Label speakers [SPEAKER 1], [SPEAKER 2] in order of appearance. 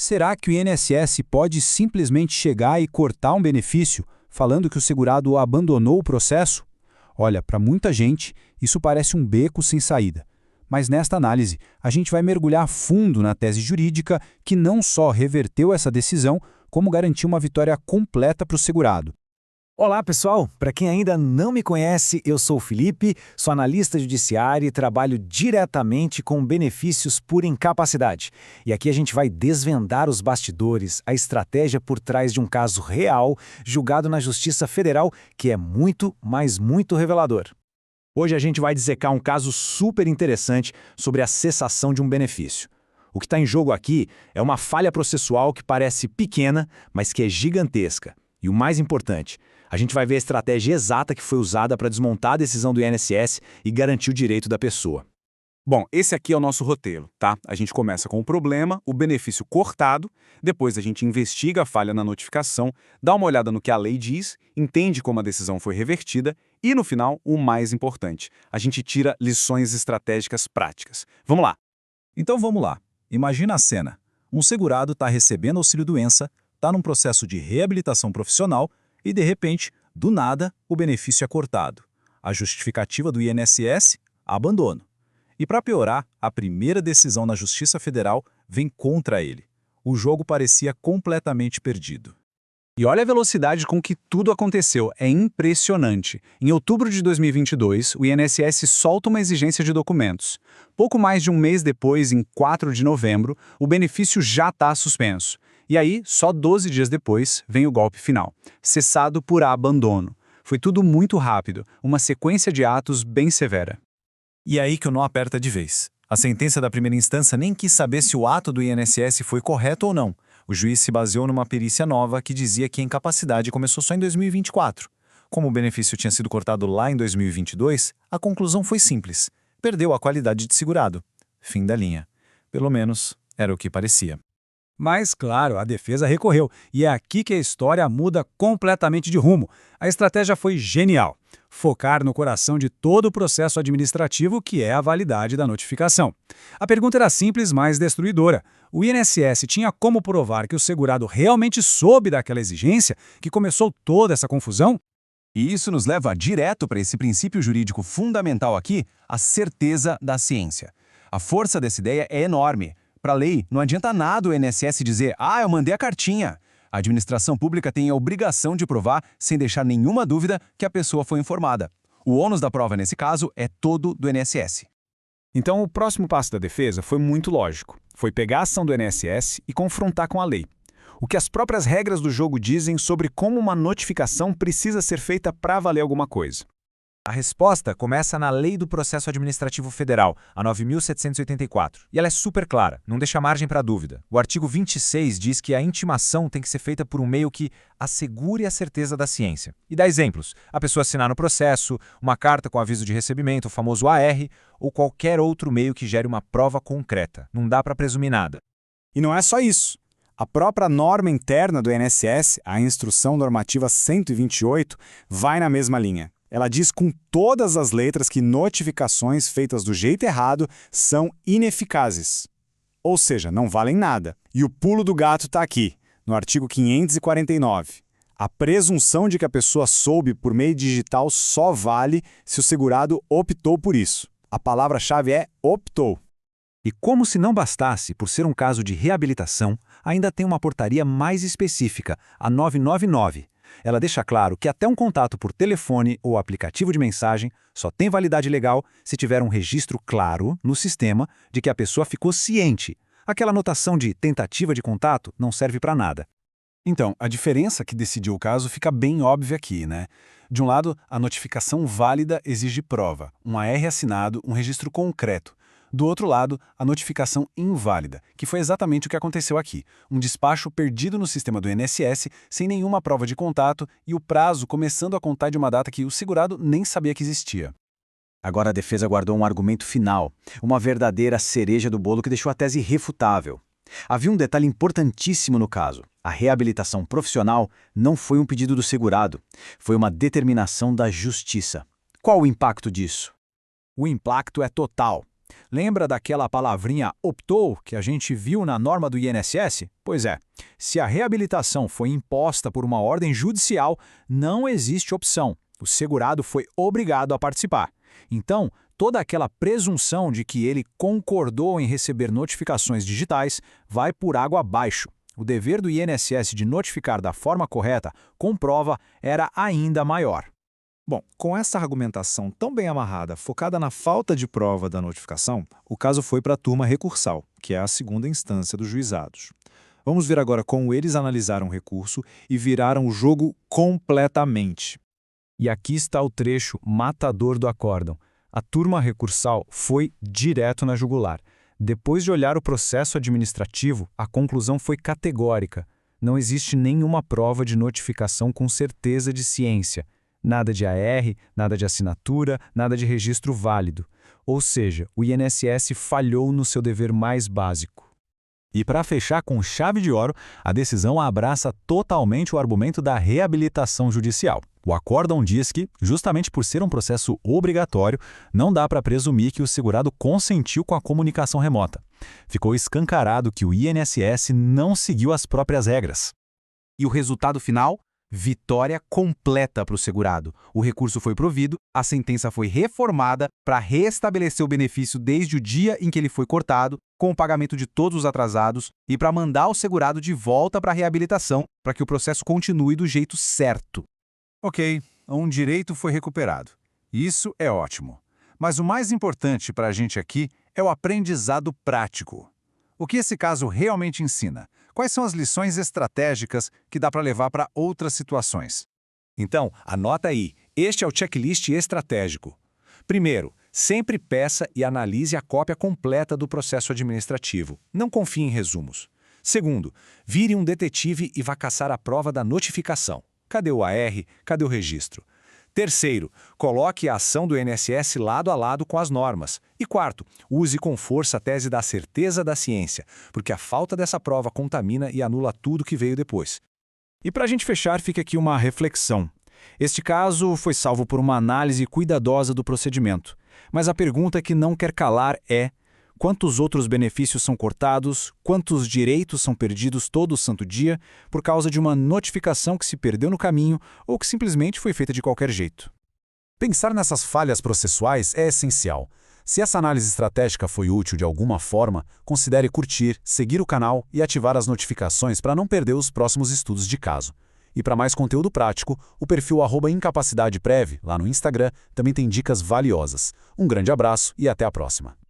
[SPEAKER 1] Será que o INSS pode simplesmente chegar e cortar um benefício, falando que o segurado abandonou o processo? Olha, para muita gente, isso parece um beco sem saída. Mas nesta análise, a gente vai mergulhar fundo na tese jurídica que não só reverteu essa decisão, como garantiu uma vitória completa para o segurado.
[SPEAKER 2] Olá, pessoal! Para quem ainda não me conhece, eu sou o Felipe, sou analista judiciário e trabalho diretamente com benefícios por incapacidade. E aqui a gente vai desvendar os bastidores, a estratégia por trás de um caso real, julgado na Justiça Federal, que é muito, mas muito revelador. Hoje a gente vai dissecar um caso super interessante sobre a cessação de um benefício. O que está em jogo aqui é uma falha processual que parece pequena, mas que é gigantesca. E o mais importante, a gente vai ver a estratégia exata que foi usada para desmontar a decisão do INSS e garantir o direito da pessoa.
[SPEAKER 3] Bom, esse aqui é o nosso roteiro, tá? A gente começa com o problema, o benefício cortado, depois a gente investiga a falha na notificação, dá uma olhada no que a lei diz, entende como a decisão foi revertida e, no final, o mais importante, a gente tira lições estratégicas práticas. Vamos lá!
[SPEAKER 4] Então vamos lá. Imagina a cena. Um segurado está recebendo auxílio-doença, está num processo de reabilitação profissional e, de repente, do nada, o benefício é cortado. A justificativa do INSS? Abandono. E para piorar, a primeira decisão na Justiça Federal vem contra ele. O jogo parecia completamente perdido.
[SPEAKER 1] E olha a velocidade com que tudo aconteceu, é impressionante. Em outubro de 2022, o INSS solta uma exigência de documentos. Pouco mais de um mês depois, em 4 de novembro, o benefício já está suspenso. E aí, só 12 dias depois, vem o golpe final, cessado por abandono. Foi tudo muito rápido, uma sequência de atos bem severa.
[SPEAKER 4] E aí que o nó aperta de vez. A sentença da primeira instância nem quis saber se o ato do INSS foi correto ou não. O juiz se baseou numa perícia nova que dizia que a incapacidade começou só em 2024. Como o benefício tinha sido cortado lá em 2022, a conclusão foi simples. Perdeu a qualidade de segurado. Fim da linha. Pelo menos, era o que parecia.
[SPEAKER 1] Mas, claro, a defesa recorreu, e é aqui que a história muda completamente de rumo. A estratégia foi genial. Focar no coração de todo o processo administrativo, que é a validade da notificação. A pergunta era simples, mas destruidora. O INSS tinha como provar que o segurado realmente soube daquela exigência, que começou toda essa confusão?
[SPEAKER 5] E isso nos leva direto para esse princípio jurídico fundamental aqui, a certeza da ciência. A força dessa ideia é enorme. Para a lei, não adianta nada o INSS dizer eu mandei a cartinha. A administração pública tem a obrigação de provar, sem deixar nenhuma dúvida, que a pessoa foi informada. O ônus da prova, nesse caso, é todo do INSS.
[SPEAKER 1] Então, o próximo passo da defesa foi muito lógico. Foi pegar a ação do INSS e confrontar com a lei. O que as próprias regras do jogo dizem sobre como uma notificação precisa ser feita para valer alguma coisa. A resposta começa na Lei do Processo Administrativo Federal, a 9.784. E ela é super clara, não deixa margem para dúvida. O artigo 26 diz que a intimação tem que ser feita por um meio que assegure a certeza da ciência. E dá exemplos. A pessoa assinar no processo, uma carta com aviso de recebimento, o famoso AR, ou qualquer outro meio que gere uma prova concreta. Não dá para presumir nada.
[SPEAKER 6] E não é só isso. A própria norma interna do INSS, a Instrução Normativa 128, vai na mesma linha. Ela diz com todas as letras que notificações feitas do jeito errado são ineficazes. Ou seja, não valem nada. E o pulo do gato está aqui, no artigo 549. A presunção de que a pessoa soube por meio digital só vale se o segurado optou por isso. A palavra-chave é optou.
[SPEAKER 2] E como se não bastasse, por ser um caso de reabilitação, ainda tem uma portaria mais específica, a 999. Ela deixa claro que até um contato por telefone ou aplicativo de mensagem só tem validade legal se tiver um registro claro no sistema de que a pessoa ficou ciente. Aquela anotação de tentativa de contato não serve para nada.
[SPEAKER 4] Então, a diferença que decidiu o caso fica bem óbvia aqui, né? De um lado, a notificação válida exige prova, um AR assinado, um registro concreto. Do outro lado, a notificação inválida, que foi exatamente o que aconteceu aqui. Um despacho perdido no sistema do INSS, sem nenhuma prova de contato e o prazo começando a contar de uma data que o segurado nem sabia que existia.
[SPEAKER 2] Agora a defesa guardou um argumento final, uma verdadeira cereja do bolo que deixou a tese irrefutável. Havia um detalhe importantíssimo no caso. A reabilitação profissional não foi um pedido do segurado, foi uma determinação da justiça. Qual o impacto disso?
[SPEAKER 6] O impacto é total.
[SPEAKER 1] Lembra daquela palavrinha optou que a gente viu na norma do INSS? Pois é, se a reabilitação foi imposta por uma ordem judicial, não existe opção. O segurado foi obrigado a participar. Então, toda aquela presunção de que ele concordou em receber notificações digitais vai por água abaixo. O dever do INSS de notificar da forma correta, com prova, era ainda maior.
[SPEAKER 2] Bom, com essa argumentação tão bem amarrada, focada na falta de prova da notificação, o caso foi para a turma recursal, que é a segunda instância dos juizados. Vamos ver agora como eles analisaram o recurso e viraram o jogo completamente.
[SPEAKER 1] E aqui está o trecho matador do acórdão. A turma recursal foi direto na jugular. Depois de olhar o processo administrativo, a conclusão foi categórica. Não existe nenhuma prova de notificação com certeza de ciência. Nada de AR, nada de assinatura, nada de registro válido. Ou seja, o INSS falhou no seu dever mais básico.
[SPEAKER 4] E para fechar com chave de ouro, a decisão abraça totalmente o argumento da reabilitação judicial. O acórdão diz que, justamente por ser um processo obrigatório, não dá para presumir que o segurado consentiu com a comunicação remota. Ficou escancarado que o INSS não seguiu as próprias regras.
[SPEAKER 3] E o resultado final? Vitória completa para o segurado. O recurso foi provido, a sentença foi reformada para restabelecer o benefício desde o dia em que ele foi cortado, com o pagamento de todos os atrasados, e para mandar o segurado de volta para a reabilitação, para que o processo continue do jeito certo.
[SPEAKER 4] Ok, um direito foi recuperado. Isso é ótimo. Mas o mais importante para a gente aqui é o aprendizado prático. O que esse caso realmente ensina? Quais são as lições estratégicas que dá para levar para outras situações?
[SPEAKER 1] Então, anota aí. Este é o checklist estratégico. Primeiro, sempre peça e analise a cópia completa do processo administrativo. Não confie em resumos. Segundo, vire um detetive e vá caçar a prova da notificação. Cadê o AR? Cadê o registro? Terceiro, coloque a ação do INSS lado a lado com as normas. E quarto, use com força a tese da certeza da ciência, porque a falta dessa prova contamina e anula tudo que veio depois. E para a gente fechar, fica aqui uma reflexão. Este caso foi salvo por uma análise cuidadosa do procedimento. Mas a pergunta que não quer calar é: quantos outros benefícios são cortados, quantos direitos são perdidos todo santo dia por causa de uma notificação que se perdeu no caminho ou que simplesmente foi feita de qualquer jeito?
[SPEAKER 4] Pensar nessas falhas processuais é essencial. Se essa análise estratégica foi útil de alguma forma, considere curtir, seguir o canal e ativar as notificações para não perder os próximos estudos de caso. E para mais conteúdo prático, o perfil @incapacidadeprev, lá no Instagram, também tem dicas valiosas. Um grande abraço e até a próxima.